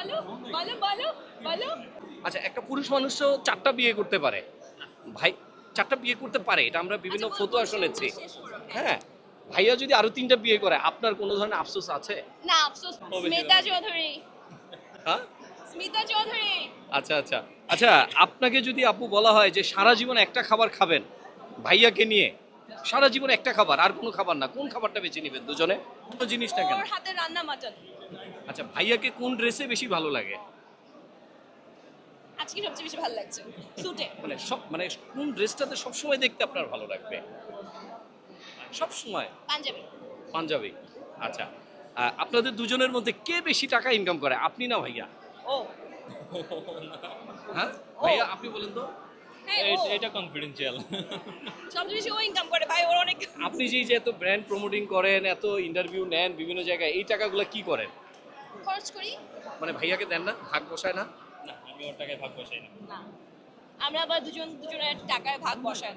বলো বলো বলো বলো। আচ্ছা, একটা পুরুষ মানুষও 4টা বিয়ে করতে পারে ভাই, 4টা বিয়ে করতে পারে, এটা আমরা বিভিন্ন আচ্ছা, ফতোয়া বলছি, শুনেছি। শেষ করো। হ্যাঁ, ভাইয়া যদি আরো 3টা বিয়ে করে আপনার কোনো ধরনের আফসোস আছে? না আফসোস, স্মিতা চৌধুরী। হ্যাঁ, স্মিতা চৌধুরী। আচ্ছা আচ্ছা আচ্ছা, আপনাকে যদি আপু বলা হয় যে সারা জীবন একটা খাবার খাবেন ভাইয়াকে নিয়ে, সারা জীবন একটা খাবার আর কোনো খাবার না, কোন খাবারটা বেছে নেবেন দুজনে? কোনো জিনিসটা কেন? ওর হাতে রান্না মাটন। আচ্ছা, ভাইয়াকে কোন ড্রেসে বেশি ভালো লাগে? আজকে সবচেয়ে বেশি ভালো লাগছে সুটে। মানে সব, মানে কোন ড্রেসটাতে সবসময় দেখতে আপনার ভালো লাগবে? সব সময় পাঞ্জাবি। পাঞ্জাবি। আচ্ছা, আপনাদের দুজনের মধ্যে কে বেশি টাকা ইনকাম করে, আপনি না ভাইয়া? ও হ্যাঁ ও। ভাইয়া, আপনি বলেন তো। হ্যাঁ ও এটা কনফিডেন্সিয়াল। সবচেয়ে বেশি ও ইনকাম করে ভাই, ওর অনেক। আপনি যে এত ব্র্যান্ড প্রমোটিং করেন, এত ইন্টারভিউ নেন বিভিন্ন জায়গায়, এই টাকাগুলো কি করেন? খরচ করি। মানে ভাইয়াকে দেন না, ভাগ বসায় না? না, আমি ওর টাকায় ভাগ বসাই না। না, আমরা আবার দুজনের টাকায় ভাগ বসাই।